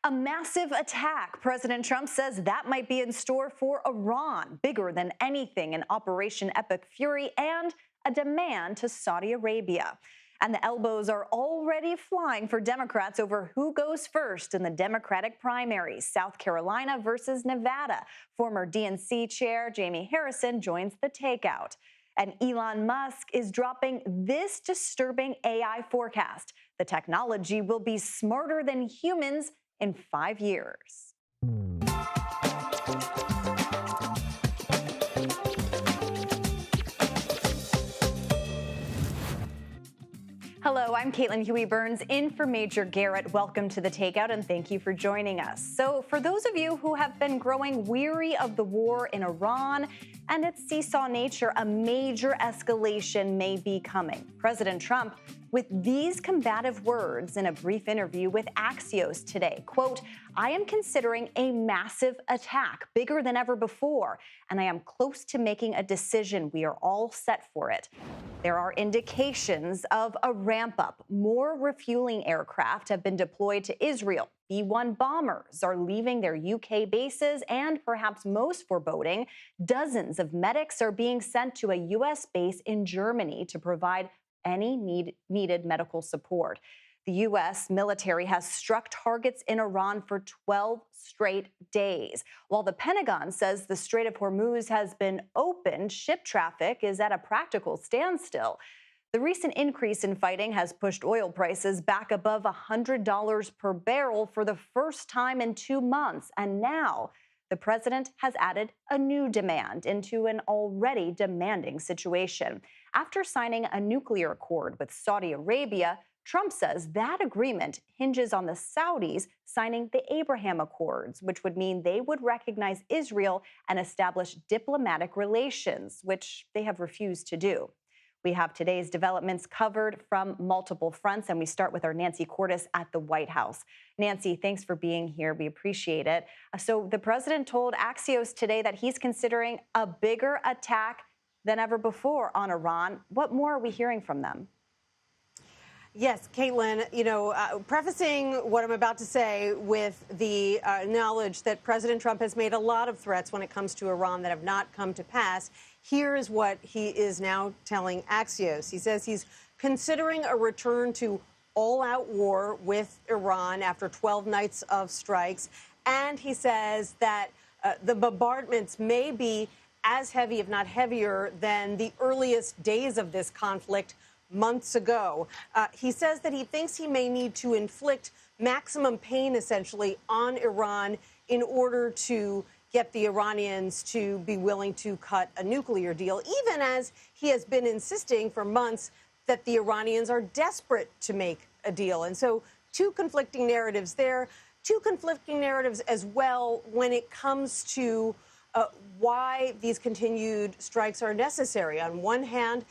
A massive attack. President Trump says that might be in store for Iran, bigger than anything in Operation Epic Fury, and a demand to Saudi Arabia. And the elbows are already flying for Democrats over who goes first in the Democratic primaries, South Carolina versus Nevada. Former DNC chair Jamie Harrison joins the Takeout. And Elon Musk is dropping this disturbing AI forecast. The technology will be smarter than humans in 5 years. Hello, I'm Caitlin Huey-Burns in for Major Garrett. Welcome to the Takeout, and thank you for joining us. So for those of you who have been growing weary of the war in Iran and its seesaw nature, a major escalation may be coming. President Trump, with these combative words in a brief interview with Axios today, quote, "I am considering a massive attack, bigger than ever before, and I am close to making a decision. We are all set for it." There are indications of a ramp-up. More refueling aircraft have been deployed to Israel. B-1 bombers are leaving their UK bases, and perhaps most foreboding, dozens of medics are being sent to a U.S. base in Germany to provide any needed medical support. The U.S. military has struck targets in Iran for 12 straight days. While the Pentagon says the Strait of Hormuz has been opened, ship traffic is at a practical standstill. The recent increase in fighting has pushed oil prices back above $100 per barrel for the first time in 2 months. And now the president has added a new demand into an already demanding situation. After signing a nuclear accord with Saudi Arabia, Trump says that agreement hinges on the Saudis signing the Abraham Accords, which would mean they would recognize Israel and establish diplomatic relations, which they have refused to do. We have today's developments covered from multiple fronts, and we start with our Nancy Cordes at the White House. Nancy, thanks for being here. We appreciate it. So the president told Axios today that he's considering a bigger attack than ever before on Iran. What more are we hearing from them? Yes, Caitlin, prefacing what I'm about to say with the knowledge that President Trump has made a lot of threats when it comes to Iran that have not come to pass. Here is what he is now telling Axios. He says he's considering a return to all-out war with Iran after 12 nights of strikes. And he says that the bombardments may be as heavy, if not heavier, than the earliest days of this conflict months ago. He says that he thinks he may need to inflict maximum pain, essentially, on Iran in order to get the Iranians to be willing to cut a nuclear deal, even as he has been insisting for months that the Iranians are desperate to make a deal. And so two conflicting narratives there, two conflicting narratives as well when it comes to why these continued strikes are necessary. On one hand,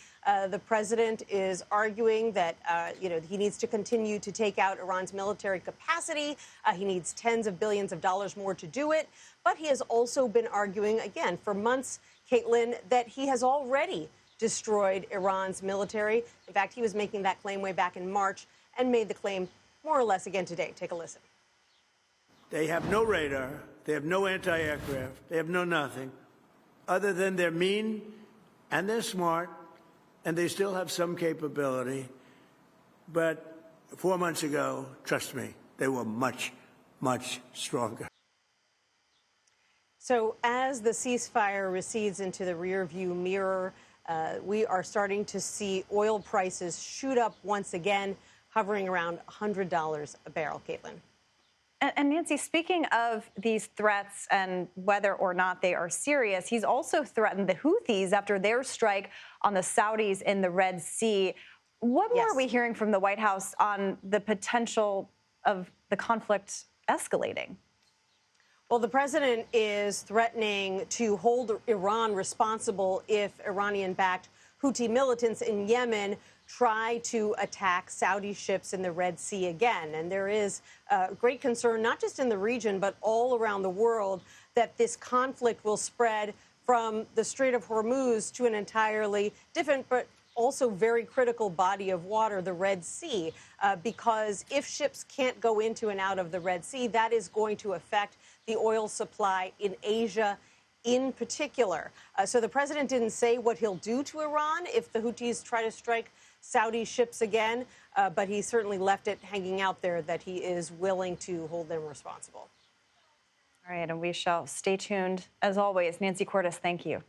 the president is arguing that, he needs to continue to take out Iran's military capacity. He needs tens of billions of dollars more to do it. But he has also been arguing, again, for months, Caitlin, that he has already destroyed Iran's military. In fact, he was making that claim way back in March and made the claim more or less again today. Take a listen. They have no radar. They have no anti-aircraft. They have no nothing other than they're mean and they're smart and they still have some capability. But 4 months ago, trust me, they were much, much stronger. So as the ceasefire recedes into the rearview mirror, we are starting to see oil prices shoot up once again, hovering around $100 a barrel, Caitlin. And Nancy, speaking of these threats and whether or not they are serious, he's also threatened the Houthis after their strike on the Saudis in the Red Sea. What more are we hearing from the White House on the potential of the conflict escalating? Well, the president is threatening to hold Iran responsible if Iranian-backed Houthi militants in Yemen try to attack Saudi ships in the Red Sea again. And there is great concern, not just in the region, but all around the world, that this conflict will spread from the Strait of Hormuz to an entirely different but also very critical body of water, the Red Sea, because if ships can't go into and out of the Red Sea, that is going to affect the oil supply in Asia in particular. So the president didn't say what he'll do to Iran if the Houthis try to strike Saudi ships again, but he certainly left it hanging out there that he is willing to hold them responsible. All right, and we shall stay tuned. As always, Nancy Cordes, thank you.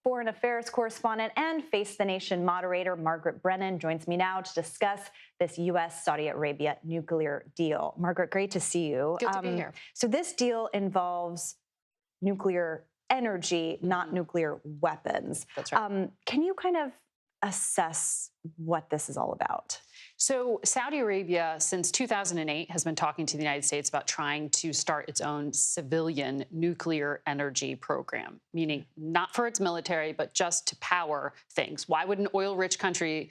Foreign affairs correspondent and Face the Nation moderator Margaret Brennan joins me now to discuss this U.S.-Saudi Arabia nuclear deal. Margaret, great to see you. Good to be here. So this deal involves nuclear energy, not nuclear weapons. That's right. Can you kind of assess what this is all about? So Saudi Arabia, since 2008, has been talking to the United States about trying to start its own civilian nuclear energy program, meaning not for its military, but just to power things. Why would an oil-rich country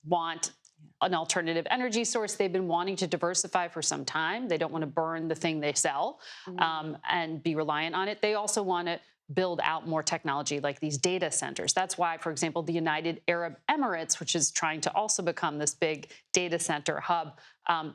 want an alternative energy source? They've been wanting to diversify for some time. They don't want to burn the thing they sell and be reliant on it. They also want to build out more technology like these data centers. That's why, for example, the United Arab Emirates, which is trying to also become this big data center hub,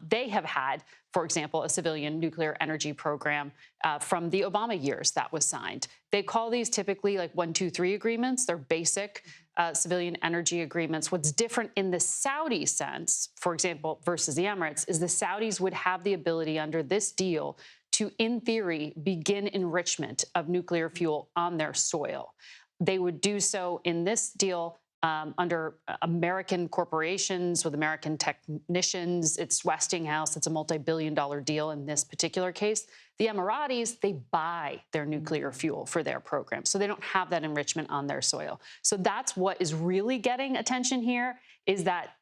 they have had, for example, a civilian nuclear energy program from the Obama years that was signed. They call these typically like 123 agreements. They're basic civilian energy agreements. What's different in the Saudi sense, for example, versus the Emirates, is the Saudis would have the ability under this deal to, in theory, begin enrichment of nuclear fuel on their soil. They would do so in this deal under American corporations with American technicians. It's Westinghouse. It's a multi-billion-dollar deal in this particular case. The Emiratis, they buy their nuclear fuel for their program, so they don't have that enrichment on their soil. So that's what is really getting attention here, is that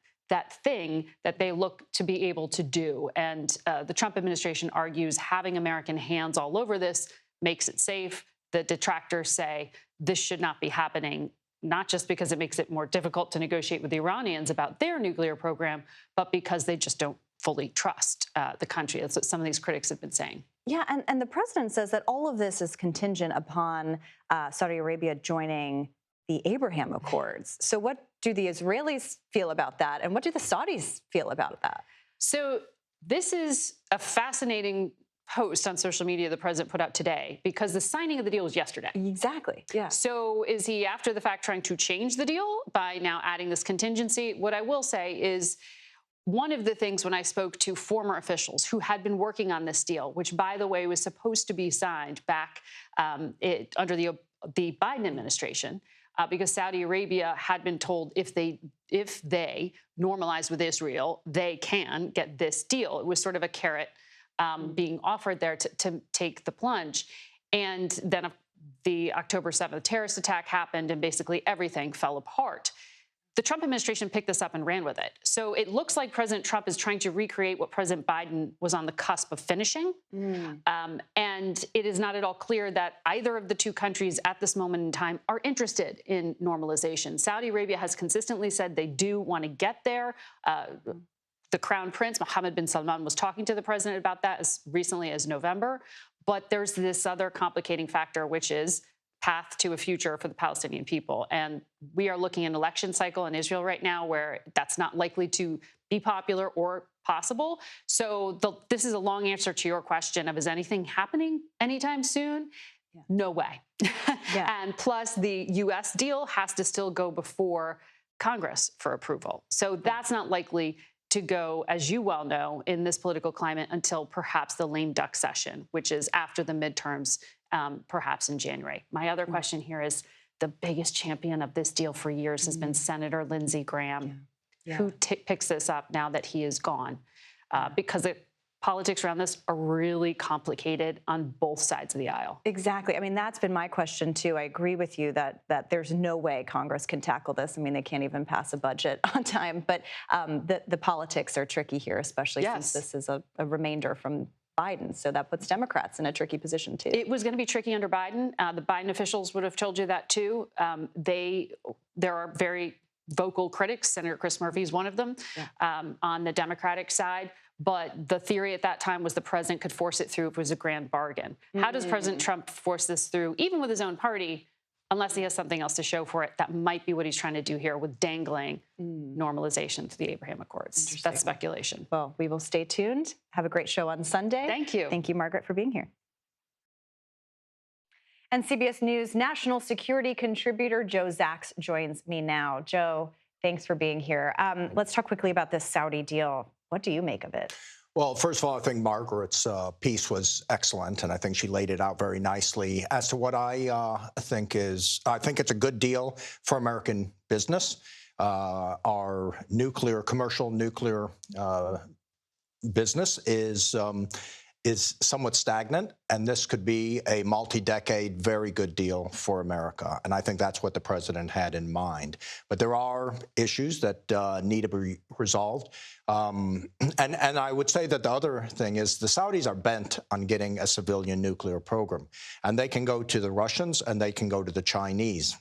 thing that they look to be able to do. And the Trump administration argues having American hands all over this makes it safe. The detractors say this should not be happening, not just because it makes it more difficult to negotiate with the Iranians about their nuclear program, but because they just don't fully trust the country. That's what some of these critics have been saying. Yeah, and the president says that all of this is contingent upon Saudi Arabia joining the Abraham Accords. So what do the Israelis feel about that? And what do the Saudis feel about that? So this is a fascinating post on social media the president put out today, because the signing of the deal was yesterday. Exactly, yeah. So is he, after the fact, trying to change the deal by now adding this contingency? What I will say is, one of the things when I spoke to former officials who had been working on this deal, which, by the way, was supposed to be signed back under the Biden administration, because Saudi Arabia had been told if they normalize with Israel, they can get this deal. It was sort of a carrot being offered there to take the plunge. And then the October 7th terrorist attack happened, and basically everything fell apart. The Trump administration picked this up and ran with it. So it looks like President Trump is trying to recreate what President Biden was on the cusp of finishing. And it is not at all clear that either of the two countries at this moment in time are interested in normalization. Saudi Arabia has consistently said they do want to get there. The Crown Prince, Mohammed bin Salman, was talking to the president about that as recently as November. But there's this other complicating factor, which is path to a future for the Palestinian people. And we are looking at an election cycle in Israel right now where that's not likely to be popular or possible. So this is a long answer to your question of, is anything happening anytime soon? Yeah. No way. Yeah. And plus, the U.S. deal has to still go before Congress for approval. So that's not likely to go, as you well know, in this political climate until perhaps the lame duck session, which is after the midterms, perhaps in January. My other question here is, the biggest champion of this deal for years has been Senator Lindsey Graham, who picks this up now that he is gone, because politics around this are really complicated on both sides of the aisle. Exactly. I mean, that's been my question, too. I agree with you that there's no way Congress can tackle this. I mean, they can't even pass a budget on time. But the politics are tricky here, especially since this is a remainder from Biden. So that puts Democrats in a tricky position, too. It was going to be tricky under Biden. The Biden officials would have told you that, too. There are very vocal critics. Senator Chris Murphy is one of them on the Democratic side. But the theory at that time was the president could force it through if it was a grand bargain. How does President Trump force this through, even with his own party, unless he has something else to show for it. That might be what he's trying to do here with dangling normalization to the Abraham Accords. That's speculation. Well, we will stay tuned. Have a great show on Sunday. Thank you. Thank you, Margaret, for being here. And CBS News national security contributor Joe Zacks joins me now. Joe, thanks for being here. Let's talk quickly about this Saudi deal. What do you make of it? Well, first of all, I think Margaret's piece was excellent, and I think she laid it out very nicely. As to what I think it's a good deal for American business. Our commercial nuclear business is somewhat stagnant, and this could be a multi-decade, very good deal for America. And I think that's what the president had in mind. But there are issues that need to be resolved. And I would say that the other thing is the Saudis are bent on getting a civilian nuclear program. And they can go to the Russians and they can go to the Chinese.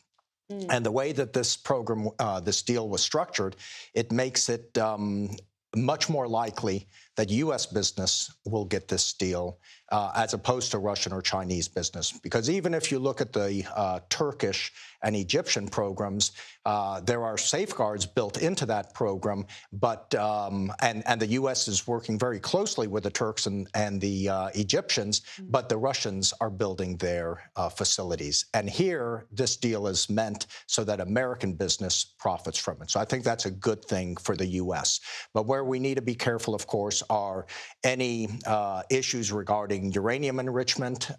And the way that this program, this deal was structured, it makes it much more likely that U.S. business will get this deal as opposed to Russian or Chinese business. Because even if you look at the Turkish and Egyptian programs, there are safeguards built into that program. But and the U.S. is working very closely with the Turks and the Egyptians, but the Russians are building their facilities. And here, this deal is meant so that American business profits from it. So I think that's a good thing for the U.S. But where we need to be careful, of course, are any issues regarding uranium enrichment.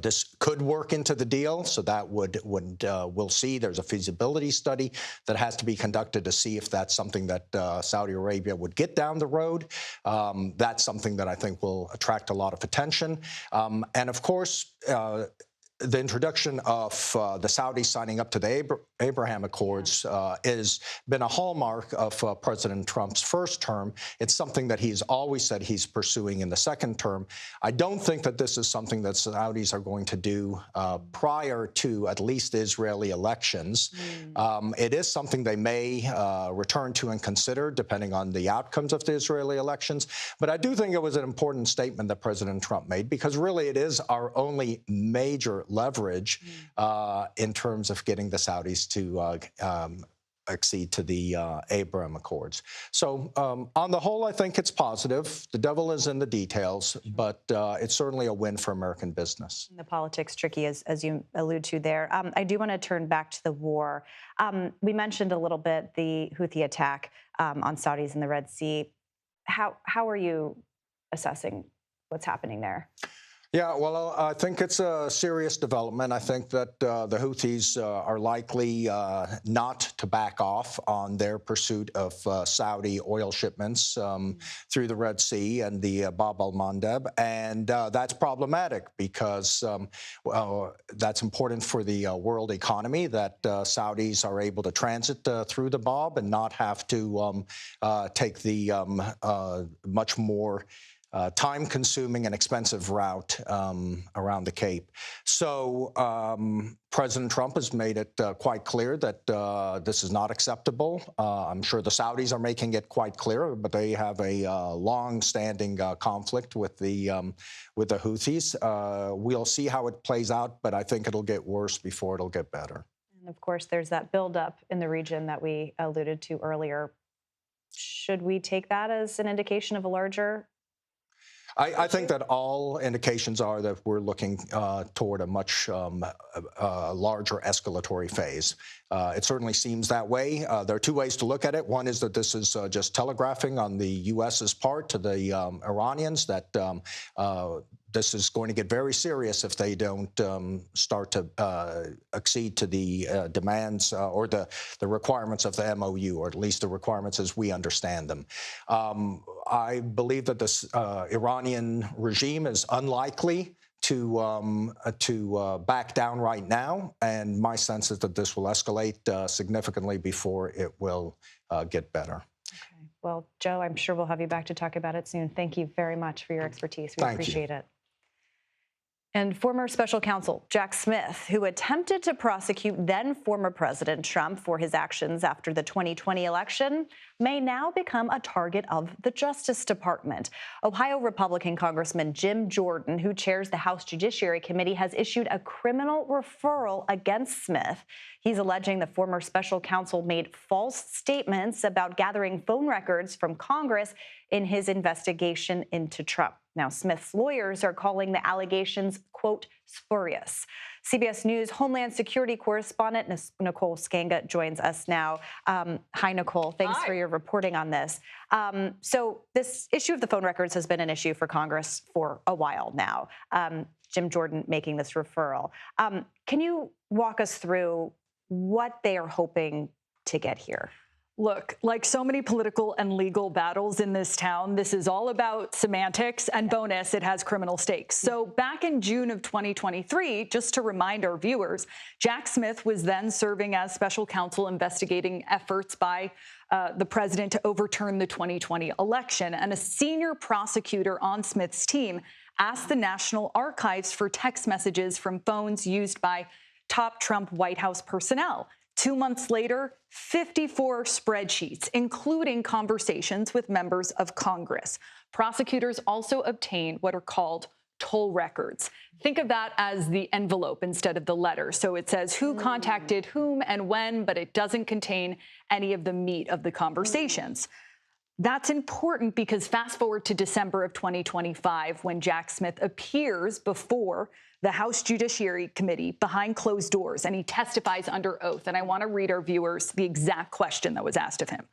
This could work into the deal, so that we'll see. There's a feasibility study that has to be conducted to see if that's something that Saudi Arabia would get down the road. That's something that I think will attract a lot of attention. And of course, the introduction of the Saudis signing up to the Abraham Accords has been a hallmark of President Trump's first term. It's something that he's always said he's pursuing in the second term. I don't think that this is something that Saudis are going to do prior to at least the Israeli elections. It is something they may return to and consider depending on the outcomes of the Israeli elections. But I do think it was an important statement that President Trump made, because really it is our only major leverage in terms of getting the Saudis to accede to the Abraham Accords. So on the whole, I think it's positive. The devil is in the details, but it's certainly a win for American business. The politics tricky, as you allude to there. I do want to turn back to the war. We mentioned a little bit the Houthi attack on Saudis in the Red Sea. How are you assessing what's happening there? Yeah, well, I think it's a serious development. I think that the Houthis are likely not to back off on their pursuit of Saudi oil shipments through the Red Sea and the Bab al-Mandeb. And that's problematic because that's important for the world economy, that Saudis are able to transit through the Bab and not have to take the much more time-consuming and expensive route around the Cape. So President Trump has made it quite clear that this is not acceptable. I'm sure the Saudis are making it quite clear, but they have a long-standing conflict with the Houthis. We'll see how it plays out, but I think it'll get worse before it'll get better. And of course, there's that buildup in the region that we alluded to earlier. Should we take that as an indication of a larger I think that all indications are that we're looking toward a much larger escalatory phase. It certainly seems that way. There are two ways to look at it. One is that this is just telegraphing on the U.S.'s part to the Iranians that this is going to get very serious if they don't start to accede to the demands or the requirements of the MOU, or at least the requirements as we understand them. I believe that this Iranian regime is unlikely to back down right now, and my sense is that this will escalate significantly before it will get better. Okay. Well, Joe, I'm sure we'll have you back to talk about it soon. Thank you very much for your expertise. We appreciate it. And former special counsel Jack Smith, who attempted to prosecute then former President Trump for his actions after the 2020 election, may now become a target of the Justice Department. Ohio Republican Congressman Jim Jordan, who chairs the House Judiciary Committee, has issued a criminal referral against Smith. He's alleging the former special counsel made false statements about gathering phone records from Congress in his investigation into Trump. Now, Smith's lawyers are calling the allegations, quote, spurious. CBS News Homeland Security correspondent Nicole Skanga joins us now. Hi, Nicole. Thanks for your reporting on this. So this issue of the phone records has been an issue for Congress for a while now. Jim Jordan making this referral. Can you walk us through what they are hoping to get here? Look, like so many political and legal battles in this town, this is all about semantics and bonus, it has criminal stakes. So back in June of 2023, just to remind our viewers, Jack Smith was then serving as special counsel investigating efforts by the president to overturn the 2020 election. And a senior prosecutor on Smith's team asked the National Archives for text messages from phones used by top Trump White House personnel. 2 months later, 54 spreadsheets, including conversations with members of Congress. Prosecutors also obtained what are called toll records. Think of that as the envelope instead of the letter. So it says who contacted whom and when, but it doesn't contain any of the meat of the conversations. That's important because fast forward to December of 2025, when Jack Smith appears before the House Judiciary Committee behind closed doors, and he testifies under oath. And I want to read our viewers the exact question that was asked of him.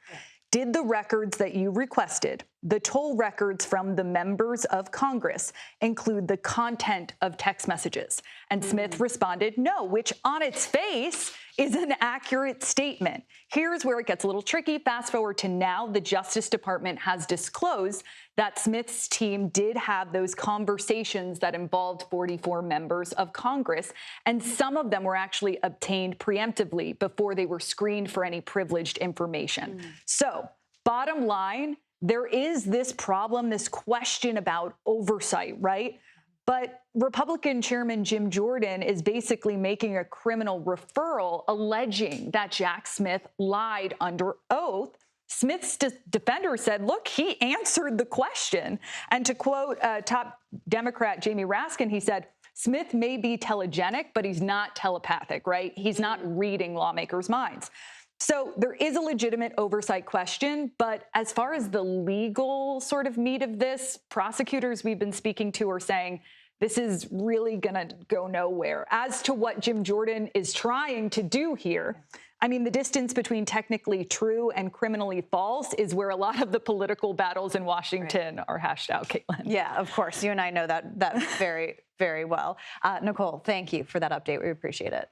Did the records that you requested, the toll records from the members of Congress, include the content of text messages? And Smith responded, no, which on its face is an accurate statement. Here's where it gets a little tricky. Fast forward to now, the Justice Department has disclosed that Smith's team did have those conversations that involved 44 members of Congress, and some of them were actually obtained preemptively before they were screened for any privileged information. So, bottom line, there is this problem, this question about oversight, right? But Republican Chairman Jim Jordan is basically making a criminal referral alleging that Jack Smith lied under oath. Smith's defender said, look, he answered the question. And to quote top Democrat Jamie Raskin, he said, Smith may be telegenic, but he's not telepathic, right? He's not reading lawmakers' minds. So there is a legitimate oversight question, but as far as the legal sort of meat of this, prosecutors we've been speaking to are saying this is really going to go nowhere. As to what Jim Jordan is trying to do here, I mean, the distance between technically true and criminally false is where a lot of the political battles in Washington are hashed out, Caitlin. Yeah, of course. You and I know that very, very well. Nicole, thank you for that update. We appreciate it.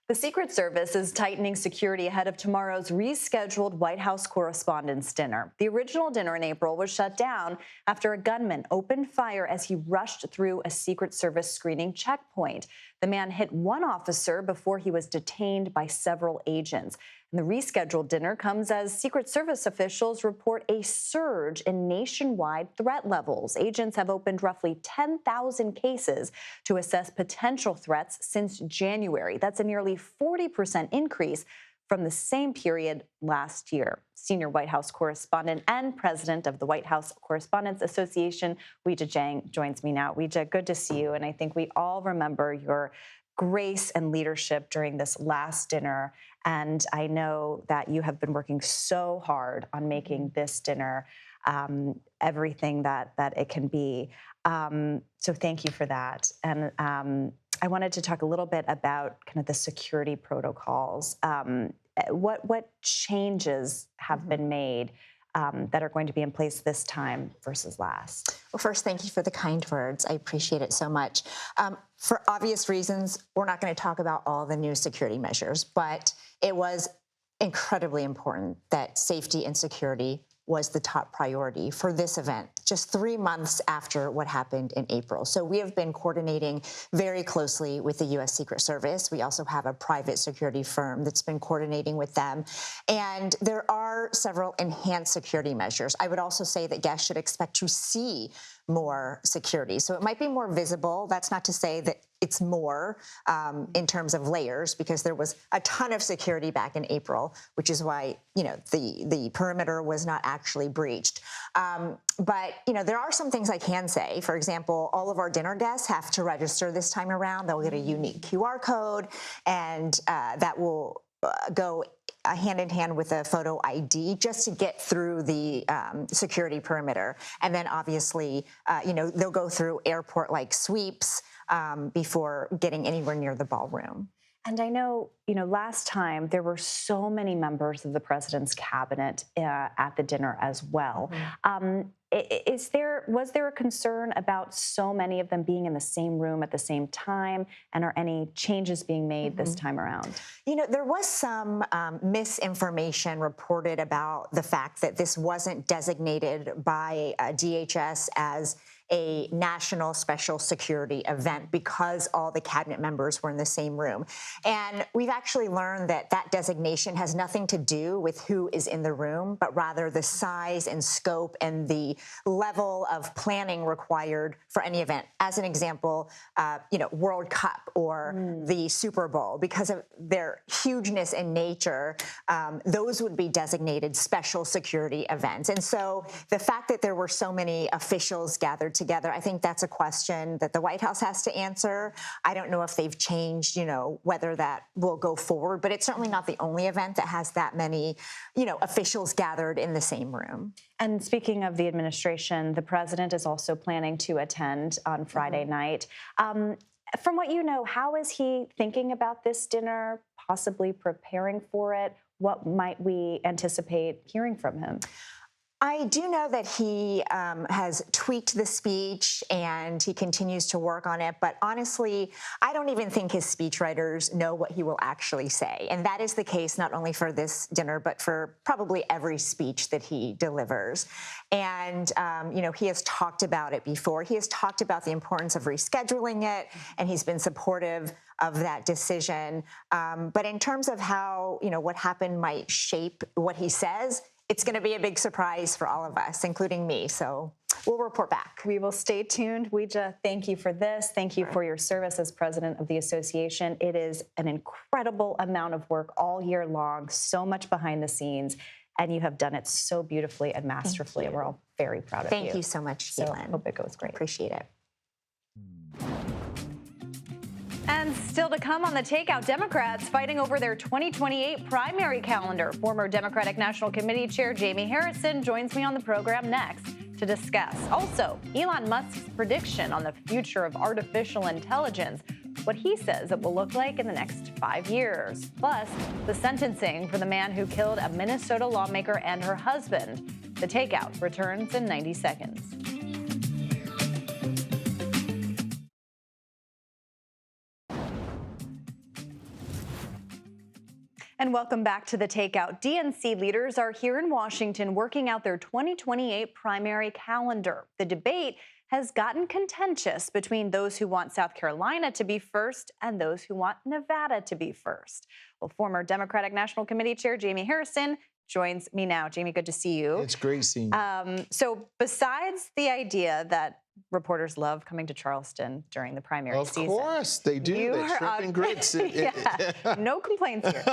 The Secret Service is tightening security ahead of tomorrow's rescheduled White House Correspondents' Dinner. The original dinner in April was shut down after a gunman opened fire as he rushed through a Secret Service screening checkpoint. The man hit one officer before he was detained by several agents. And the rescheduled dinner comes as Secret Service officials report a surge in nationwide threat levels. Agents have opened roughly 10,000 cases to assess potential threats since January. That's a nearly 40% increase from the same period last year. Senior White House correspondent and president of the White House Correspondents Association, Weijia Jiang, joins me now. Weijia, good to see you. And I think we all remember your grace and leadership during this last dinner. And I know that you have been working so hard on making this dinner everything that it can be. So thank you for that. And I wanted to talk a little bit about kind of the security protocols. What changes have been made that are going to be in place this time versus last? Well, first, thank you for the kind words. I appreciate it so much. For obvious reasons, we're not going to talk about all the new security measures, but it was incredibly important that safety and security was the top priority for this event, just 3 months after what happened in April. So we have been coordinating very closely with the U.S. Secret Service. We also have a private security firm that's been coordinating with them. And there are several enhanced security measures. I would also say that guests should expect to see more security. So it might be more visible. That's not to say that it's more in terms of layers, because there was a ton of security back in April, which is why, the perimeter was not actually breached. But, there are some things I can say. For example, all of our dinner guests have to register this time around. They'll get a unique QR code, and that will go hand in hand with a photo ID just to get through the security perimeter. And then obviously, they'll go through airport-like sweeps before getting anywhere near the ballroom. And I know, last time there were so many members of the president's cabinet at the dinner as well. Mm-hmm. Was there a concern about so many of them being in the same room at the same time? And are any changes being made this time around? There was some misinformation reported about the fact that this wasn't designated by DHS as a national special security event because all the cabinet members were in the same room. And we've actually learned that that designation has nothing to do with who is in the room, but rather the size and scope and the level of planning required for any event. As an example, World Cup or the Super Bowl, because of their hugeness and nature, those would be designated special security events. And so the fact that there were so many officials gathered together, I think that's a question that the White House has to answer. I don't know if they've changed, whether that will go forward, but it's certainly not the only event that has that many, officials gathered in the same room. And speaking of the administration, the president is also planning to attend on Friday night. From what you know, how is he thinking about this dinner, possibly preparing for it? What might we anticipate hearing from him? I do know that he has tweaked the speech and he continues to work on it. But honestly, I don't even think his speechwriters know what he will actually say. And that is the case not only for this dinner, but for probably every speech that he delivers. And, he has talked about it before. He has talked about the importance of rescheduling it, and he's been supportive of that decision. But in terms of how, what happened might shape what he says, it's going to be a big surprise for all of us, including me. So we'll report back. We will stay tuned. Weijia, thank you for this. Thank you for your service as president of the association. It is an incredible amount of work all year long, so much behind the scenes, and you have done it so beautifully and masterfully. We're all very proud of you. Thank you so much, Caitlin. So I hope it goes great. Appreciate it. And still to come on the Takeout, Democrats fighting over their 2028 primary calendar. Former Democratic National Committee Chair Jamie Harrison joins me on the program next to discuss. Also, Elon Musk's prediction on the future of artificial intelligence, what he says it will look like in the next 5 years. Plus, the sentencing for the man who killed a Minnesota lawmaker and her husband. The Takeout returns in 90 seconds. And welcome back to the Takeout. DNC leaders are here in Washington working out their 2028 primary calendar. The debate has gotten contentious between those who want South Carolina to be first and those who want Nevada to be first. Well, former Democratic National Committee Chair Jamie Harrison joins me now. Jamie, good to see you. It's great seeing you. So besides the idea that reporters love coming to Charleston during the primary season. Of course, they do. They're shrimp and grits. Yeah, no complaints here.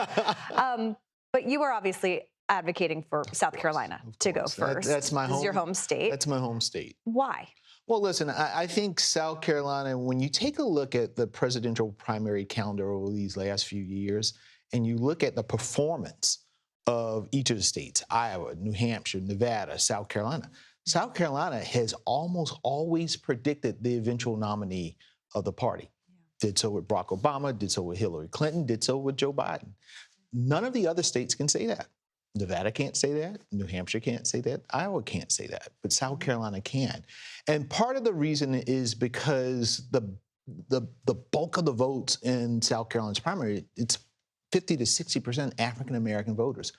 But you are obviously advocating for South Carolina to go first. That's my home. This is your home state. That's my home state. Why? Well, listen, I think South Carolina, when you take a look at the presidential primary calendar over these last few years, and you look at the performance of each of the states, Iowa, New Hampshire, Nevada, South Carolina has almost always predicted the eventual nominee of the party. Yeah. Did so with Barack Obama, did so with Hillary Clinton, did so with Joe Biden. None of the other states can say that. Nevada can't say that. New Hampshire can't say that. Iowa can't say that. But South Carolina can. And part of the reason is because the bulk of the votes in South Carolina's primary, it's 50 to 60% African-American voters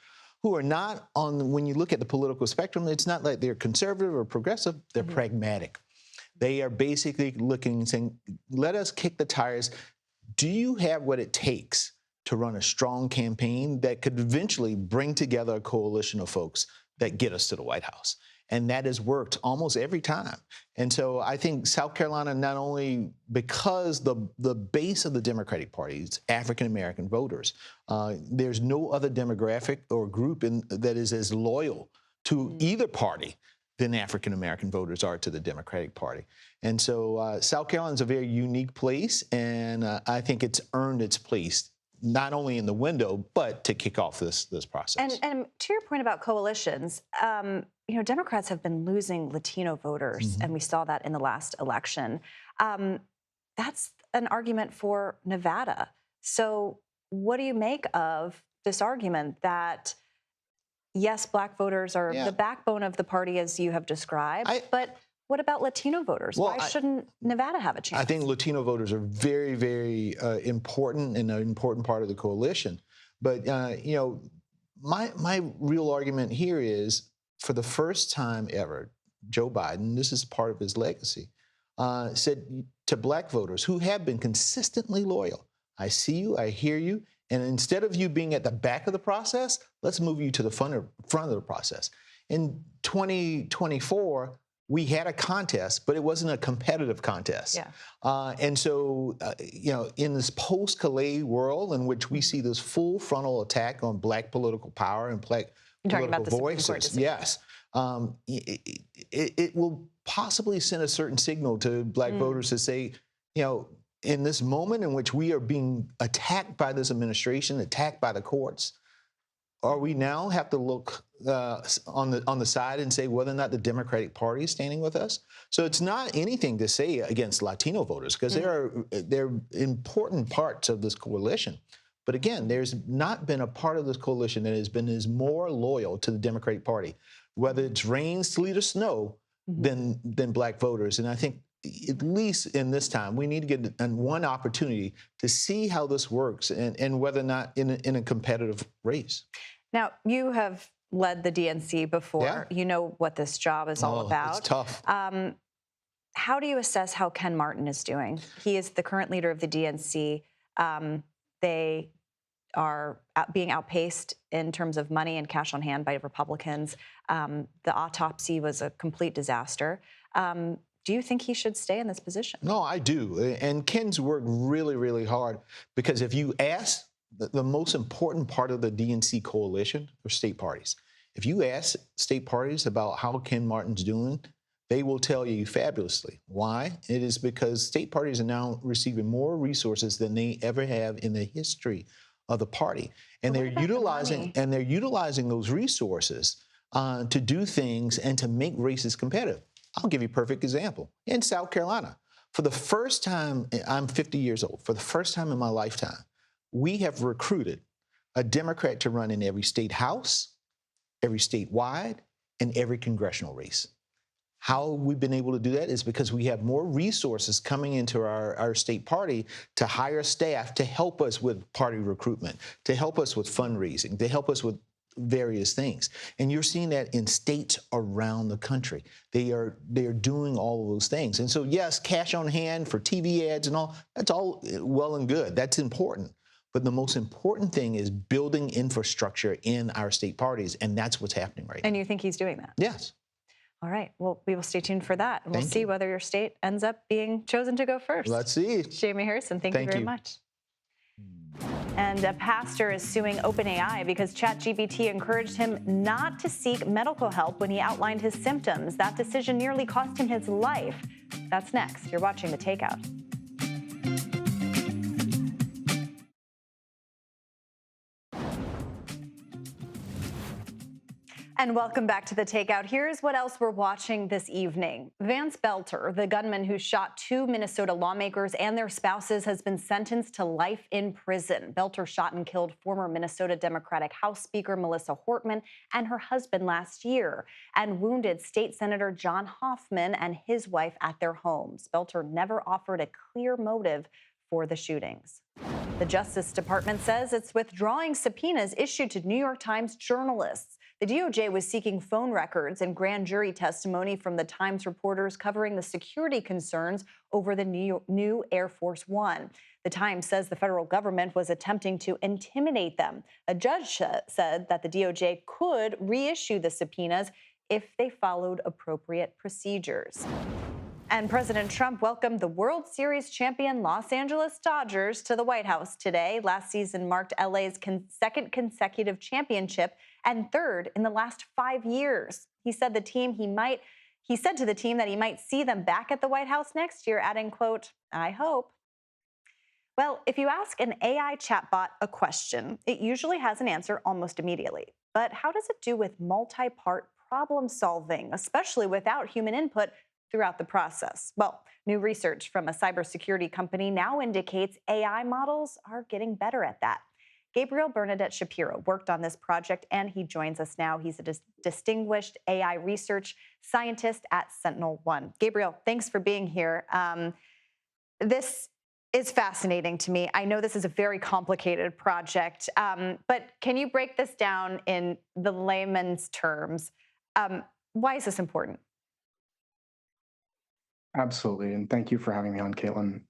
who are not on, when you look at the political spectrum, it's not like they're conservative or progressive, they're pragmatic. They are basically looking and saying, let us kick the tires. Do you have what it takes to run a strong campaign that could eventually bring together a coalition of folks that get us to the White House? And that has worked almost every time. And so I think South Carolina, not only because the base of the Democratic Party is African-American voters, there's no other demographic or group that is as loyal to either party than African-American voters are to the Democratic Party. And so South Carolina is a very unique place, and I think it's earned its place not only in the window, but to kick off this process. And to your point about coalitions, Democrats have been losing Latino voters, and we saw that in the last election. That's an argument for Nevada. So what do you make of this argument that, yes, Black voters are the backbone of the party, as you have described, but what about Latino voters? Well, why shouldn't Nevada have a chance? I think Latino voters are very, very important and an important part of the coalition. But, my real argument here is, for the first time ever, Joe Biden, this is part of his legacy, said to Black voters who have been consistently loyal, I see you, I hear you, and instead of you being at the back of the process, let's move you to the front of the process. In 2024, we had a contest, but it wasn't a competitive contest. And so, in this post-Calais world in which we see this full frontal attack on Black political power and Black political voices, yes, it will possibly send a certain signal to Black voters to say, in this moment in which we are being attacked by this administration, attacked by the courts, are we now have to look on the side and say whether or not the Democratic Party is standing with us? So it's not anything to say against Latino voters, because they're important parts of this coalition. But again, there's not been a part of this coalition that has been as more loyal to the Democratic Party, whether it's rain, sleet, or snow, than Black voters. And I think, at least in this time, we need to get one opportunity to see how this works and whether or not in a competitive race. Now, you have led the DNC before. You know what this job is all about. It's tough. How do you assess how Ken Martin is doing? He is the current leader of the DNC. They are being outpaced in terms of money and cash on hand by Republicans. The autopsy was a complete disaster. Do you think he should stay in this position? No, I do. And Ken's worked really, really hard, because if you ask the most important part of the DNC coalition are state parties. If you ask state parties about how Ken Martin's doing, they will tell you fabulously. Why? It is because state parties are now receiving more resources than they ever have in the history of the party. And they're utilizing those resources to do things and to make races competitive. I'll give you a perfect example. In South Carolina, for the first time, I'm 50 years old, for the first time in my lifetime, we have recruited a Democrat to run in every state house, every statewide, and every congressional race. How we've been able to do that is because we have more resources coming into our state party to hire staff to help us with party recruitment, to help us with fundraising, to help us with various things. And you're seeing that in states around the country. They are doing all of those things. And so, yes, cash on hand for TV ads and all, that's all well and good. That's important. But the most important thing is building infrastructure in our state parties, and that's what's happening right now. And you think he's doing that? Yes. All right. Well, we will stay tuned for that, and we'll see whether your state ends up being chosen to go first. Let's see. Jamie Harrison, thank you very much. And a pastor is suing OpenAI because ChatGPT encouraged him not to seek medical help when he outlined his symptoms. That decision nearly cost him his life. That's next. You're watching The Takeout. And welcome back to The Takeout. Here's what else we're watching this evening. Vance Belter, the gunman who shot 2 Minnesota lawmakers and their spouses, has been sentenced to life in prison. Belter shot and killed former Minnesota Democratic House Speaker Melissa Hortman and her husband last year, and wounded State Senator John Hoffman and his wife at their homes. Belter never offered a clear motive for the shootings. The Justice Department says it's withdrawing subpoenas issued to New York Times journalists. The DOJ was seeking phone records and grand jury testimony from the Times reporters covering the security concerns over the new Air Force One. The Times says the federal government was attempting to intimidate them. A judge said that the DOJ could reissue the subpoenas if they followed appropriate procedures. And President Trump welcomed the World Series champion Los Angeles Dodgers to the White House today. Last season marked LA's second consecutive championship and third in the last 5 years. He said to the team that he might see them back at the White House next year, adding, quote, "I hope." Well, if you ask an AI chatbot a question, it usually has an answer almost immediately. But how does it do with multi-part problem solving, especially without human input throughout the process? Well, new research from a cybersecurity company now indicates AI models are getting better at that. Gabriel Bernadette Shapiro worked on this project, and he joins us now. He's a distinguished AI research scientist at SentinelOne. Gabriel, thanks for being here. This is fascinating to me. I know this is a very complicated project, but can you break this down in the layman's terms? Why is this important? Absolutely, and thank you for having me on, Caitlin.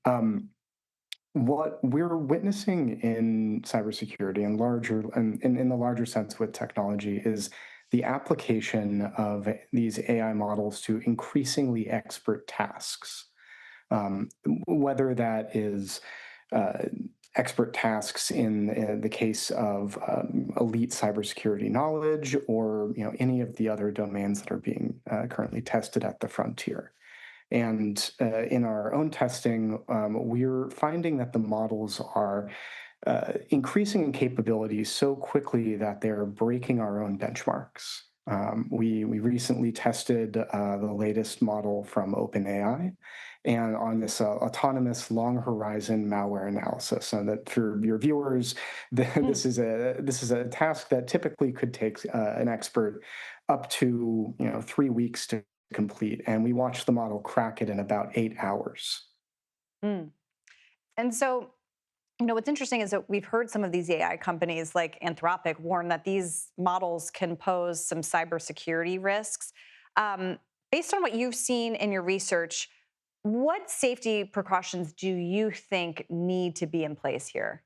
What we're witnessing in cybersecurity and in the larger sense with technology is the application of these AI models to increasingly expert tasks. Whether that is expert tasks in the case of elite cybersecurity knowledge, or any of the other domains that are being currently tested at the frontier. And in our own testing, we're finding that the models are increasing in capabilities so quickly that they're breaking our own benchmarks. We recently tested the latest model from OpenAI, and on this autonomous long horizon malware analysis. So that for your viewers, this is a task that typically could take an expert up to 3 weeks to complete, and we watched the model crack it in about 8 hours. Mm. And so, what's interesting is that we've heard some of these AI companies like Anthropic warn that these models can pose some cybersecurity risks. Based on what you've seen in your research, what safety precautions do you think need to be in place here?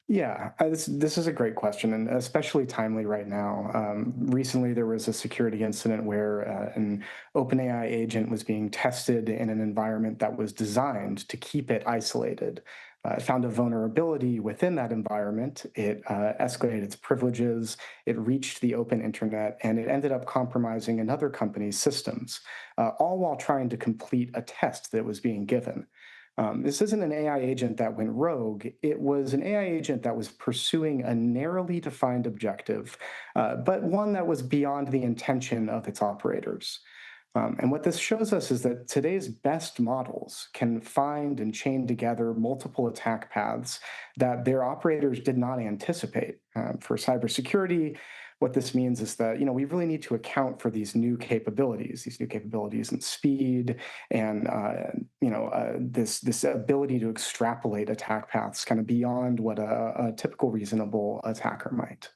Yeah, this is a great question, and especially timely right now. Recently, there was a security incident where an OpenAI agent was being tested in an environment that was designed to keep it isolated. It found a vulnerability within that environment. It escalated its privileges. It reached the open internet, and it ended up compromising another company's systems, all while trying to complete a test that was being given. This isn't an AI agent that went rogue. It was an AI agent that was pursuing a narrowly defined objective, but one that was beyond the intention of its operators. And what this shows us is that today's best models can find and chain together multiple attack paths that their operators did not anticipate. For cybersecurity, what this means is that we really need to account for these new capabilities in speed, and this ability to extrapolate attack paths kind of beyond what a typical reasonable attacker might.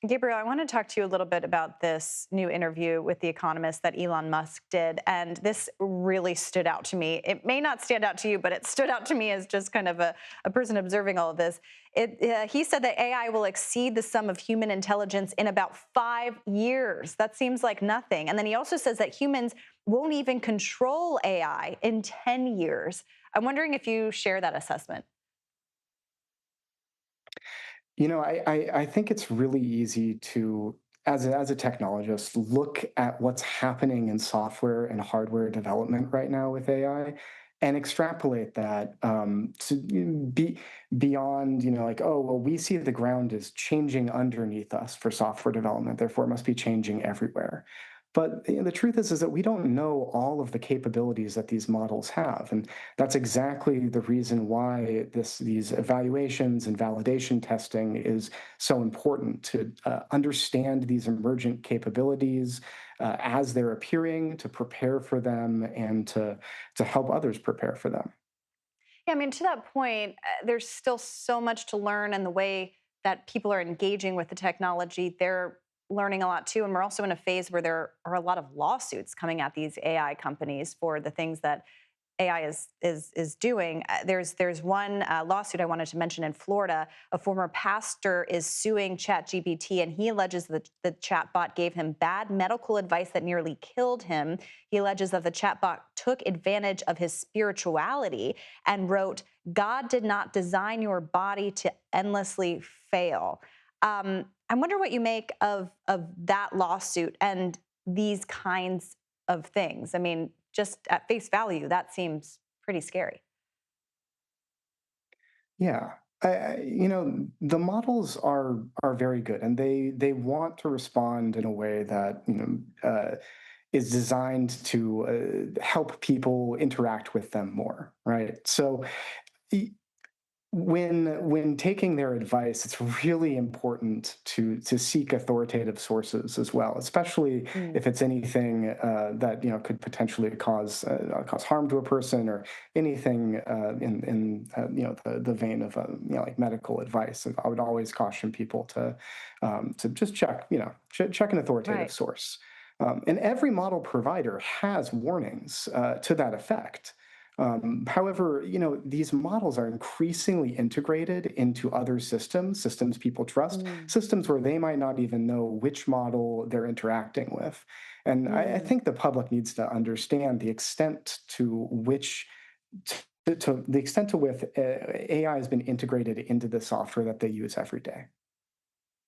Gabriel, I want to talk to you a little bit about this new interview with The Economist that Elon Musk did. And this really stood out to me. It may not stand out to you, but it stood out to me as just kind of a person observing all of this. He said that AI will exceed the sum of human intelligence in about 5 years. That seems like nothing. And then he also says that humans won't even control AI in 10 years. I'm wondering if you share that assessment. I think it's really easy to, as a technologist, look at what's happening in software and hardware development right now with AI and extrapolate that to be beyond, like, oh, well, we see the ground is changing underneath us for software development, therefore it must be changing everywhere. But the truth is that we don't know all of the capabilities that these models have. And that's exactly the reason why these evaluations and validation testing is so important, to understand these emergent capabilities as they're appearing, to prepare for them, and to help others prepare for them. Yeah, I mean, to that point, there's still so much to learn, and the way that people are engaging with the technology, they're learning a lot too. And we're also in a phase where there are a lot of lawsuits coming at these AI companies for the things that AI is doing. There's one lawsuit I wanted to mention in Florida. A former pastor is suing ChatGPT, and he alleges that the chatbot gave him bad medical advice that nearly killed him. He alleges that the chatbot took advantage of his spirituality and wrote, "God did not design your body to endlessly fail." I wonder what you make of that lawsuit and these kinds of things. I mean, just at face value, that seems pretty scary. Yeah. The models are very good, and they want to respond in a way that is designed to help people interact with them more, right? So when taking their advice, it's really important to seek authoritative sources as well, especially if it's anything that could potentially cause harm to a person, or anything in the vein of like medical advice. And I would always caution people to just check an authoritative source. And every model provider has warnings to that effect. However, these models are increasingly integrated into other systems people trust, systems where they might not even know which model they're interacting with. And I think the public needs to understand the extent to which AI has been integrated into the software that they use every day.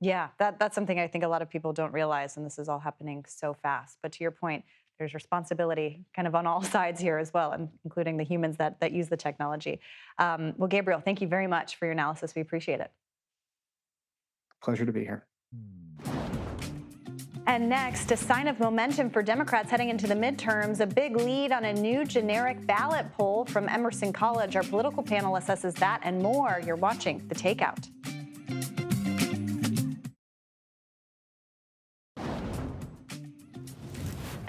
Yeah, that's something I think a lot of people don't realize, and this is all happening so fast. But to your point, there's responsibility kind of on all sides here as well, and including the humans that use the technology. Well, Gabriel, thank you very much for your analysis. We appreciate it. Pleasure to be here. And next, a sign of momentum for Democrats heading into the midterms, a big lead on a new generic ballot poll from Emerson College. Our political panel assesses that and more. You're watching The Takeout.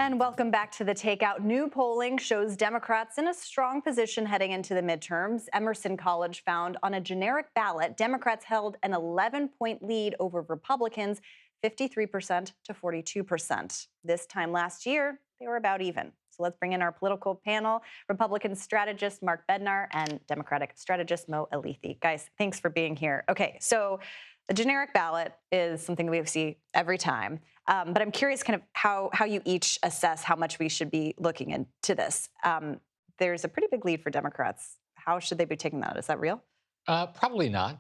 And welcome back to The Takeout. New polling shows Democrats in a strong position heading into the midterms. Emerson College found on a generic ballot, Democrats held an 11-point lead over Republicans, 53% to 42%. This time last year, they were about even. So let's bring in our political panel, Republican strategist Mark Bednar and Democratic strategist Mo Alithi. Guys, thanks for being here. Okay, so the generic ballot is something we see every time. But I'm curious kind of how you each assess how much we should be looking into this. There's a pretty big lead for Democrats. How should they be taking that? Is that real? Probably not.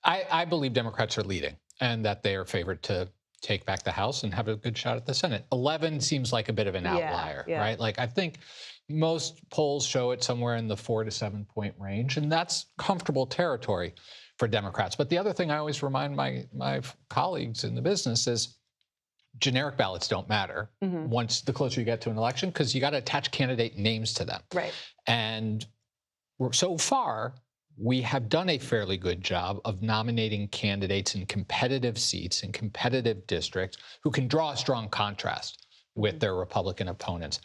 I believe Democrats are leading, and that they are favored to take back the House and have a good shot at the Senate. 11 seems like a bit of an outlier, right? Like, I think most polls show it somewhere in the 4 to 7 point range, and that's comfortable territory for Democrats. But the other thing I always remind my colleagues in the business is generic ballots don't matter once the closer you get to an election, because you got to attach candidate names to them. Right. And so far, we have done a fairly good job of nominating candidates in competitive seats, in competitive districts, who can draw a strong contrast with their Republican opponents.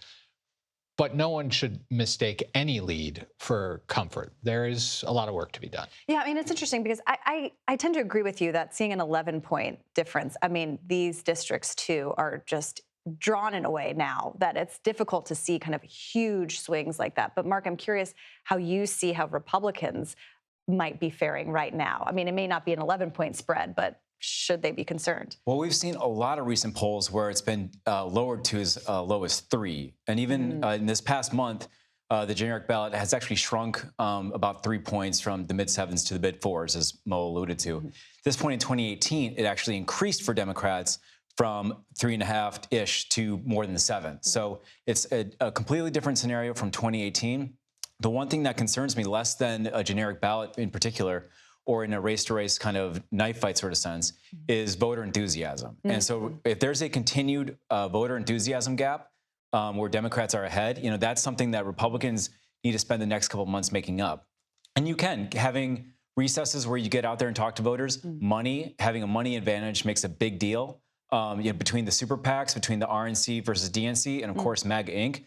But no one should mistake any lead for comfort. There is a lot of work to be done. Yeah, I mean, it's interesting because I tend to agree with you that seeing an 11-point difference, I mean, these districts, too, are just drawn in a way now that it's difficult to see kind of huge swings like that. But, Mark, I'm curious how you see how Republicans might be faring right now. I mean, it may not be an 11-point spread, but should they be concerned? Well, we've seen a lot of recent polls where it's been lowered to as low as 3. And even in this past month, the generic ballot has actually shrunk about 3 points from the mid-7s to the mid-4s, as Mo alluded to. This point in 2018, it actually increased for Democrats from 3.5-ish to more than 7. So it's a completely different scenario from 2018. The one thing that concerns me less than a generic ballot in particular, or in a race-to-race kind of knife fight sort of sense, is voter enthusiasm. And so if there's a continued voter enthusiasm gap where Democrats are ahead, that's something that Republicans need to spend the next couple of months making up. And you can, having recesses where you get out there and talk to voters, having a money advantage makes a big deal. Between the super PACs, between the RNC versus DNC, and of course MAGA Inc.,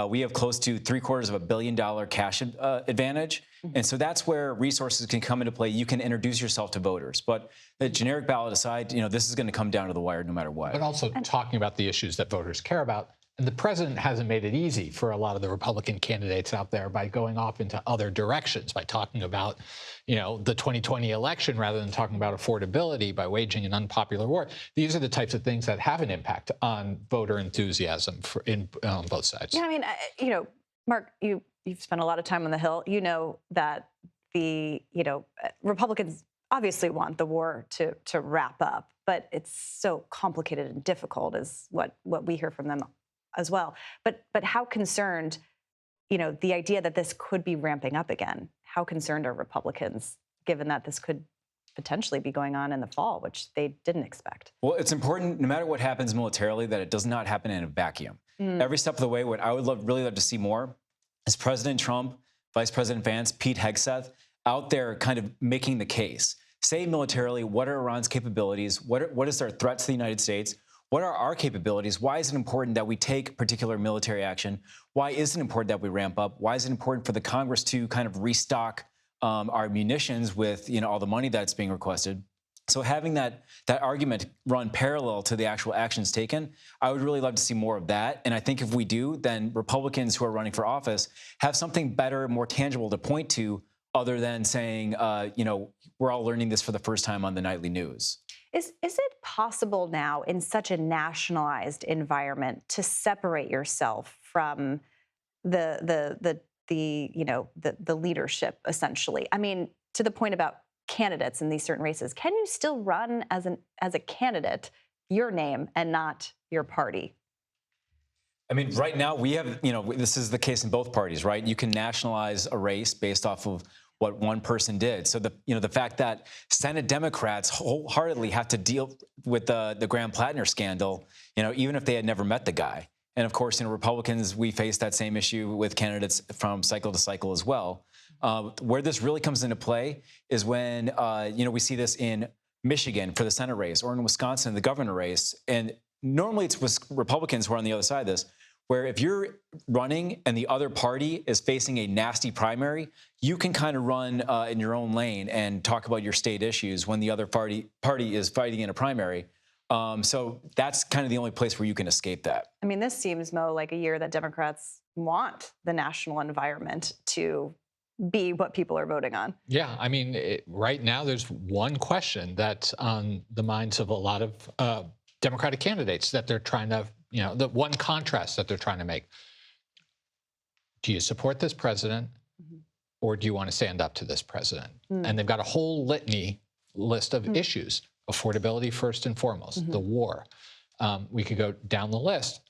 We have close to $750 million cash advantage. And so that's where resources can come into play. You can introduce yourself to voters. But the generic ballot aside, this is going to come down to the wire no matter what. But also talking about the issues that voters care about. And the president hasn't made it easy for a lot of the Republican candidates out there by going off into other directions, by talking about, the 2020 election rather than talking about affordability, by waging an unpopular war. These are the types of things that have an impact on voter enthusiasm on both sides. Yeah, I mean, Mark, you've spent a lot of time on the Hill. You know that the Republicans obviously want the war to wrap up, but it's so complicated and difficult, is what we hear from them as well. But how concerned, the idea that this could be ramping up again, how concerned are Republicans, given that this could potentially be going on in the fall, which they didn't expect? Well, it's important, no matter what happens militarily, that it does not happen in a vacuum. Every step of the way, what I would really love to see more is President Trump, Vice President Vance, Pete Hegseth out there kind of making the case. Say militarily, what are Iran's capabilities? What is their threat to the United States? What are our capabilities? Why is it important that we take particular military action? Why is it important that we ramp up? Why is it important for the Congress to kind of restock our munitions with all the money that's being requested? So having that argument run parallel to the actual actions taken, I would really love to see more of that. And I think if we do, then Republicans who are running for office have something better, more tangible to point to, other than saying, we're all learning this for the first time on the nightly news. Is it possible now, in such a nationalized environment, to separate yourself from the leadership, essentially? I mean, to the point about candidates in these certain races, can you still run as a candidate, your name, and not your party? I mean, right now we have, this is the case in both parties, right? You can nationalize a race based off of what one person did. So the fact that Senate Democrats wholeheartedly have to deal with the Graham Plattner scandal, even if they had never met the guy. And of course, Republicans, we face that same issue with candidates from cycle to cycle as well. Where this really comes into play is when, we see this in Michigan for the Senate race, or in Wisconsin in the governor race. And normally it's Republicans who are on the other side of this, where if you're running and the other party is facing a nasty primary, you can kind of run in your own lane and talk about your state issues when the other party is fighting in a primary. So that's kind of the only place where you can escape that. I mean, this seems, Mo, like a year that Democrats want the national environment to be what people are voting on. Yeah, I mean, right now there's one question that's on the minds of a lot of Democratic candidates that they're trying to, the one contrast that they're trying to make. Do you support this president, or do you want to stand up to this president? And they've got a whole list of issues. Affordability first and foremost, the war. We could go down the list.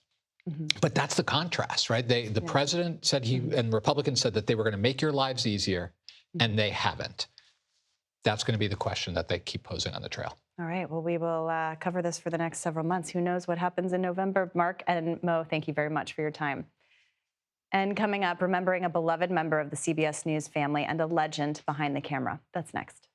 But that's the contrast, right? The president said and Republicans said that they were going to make your lives easier, and they haven't. That's going to be the question that they keep posing on the trail. All right. Well, we will cover this for the next several months. Who knows what happens in November? Mark and Mo, thank you very much for your time. And coming up, remembering a beloved member of the CBS News family and a legend behind the camera. That's next.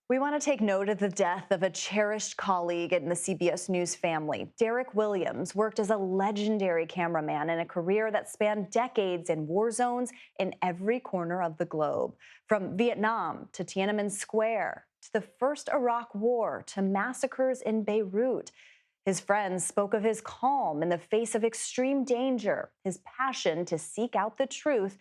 We want to take note of the death of a cherished colleague in the CBS News family. Derek Williams worked as a legendary cameraman in a career that spanned decades in war zones in every corner of the globe. From Vietnam to Tiananmen Square, to the first Iraq War, to massacres in Beirut. His friends spoke of his calm in the face of extreme danger, his passion to seek out the truth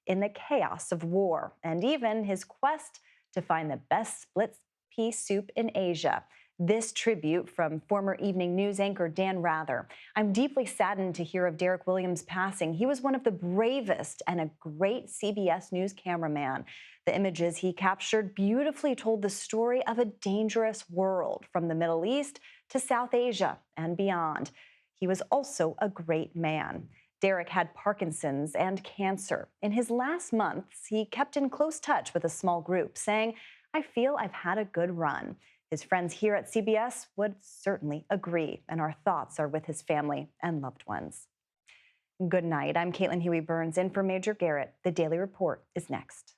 in the chaos of war, and even his quest to find the best split pea soup in Asia. This tribute from former Evening News anchor Dan Rather. I'm deeply saddened to hear of Derek Williams' passing. He was one of the bravest and a great CBS News cameraman. The images he captured beautifully told the story of a dangerous world, from the Middle East to South Asia and beyond. He was also a great man. Derek had Parkinson's and cancer. In his last months, he kept in close touch with a small group, saying, "I feel I've had a good run." His friends here at CBS would certainly agree, and our thoughts are with his family and loved ones. Good night. I'm Caitlin Huey-Burns in for Major Garrett. The Daily Report is next.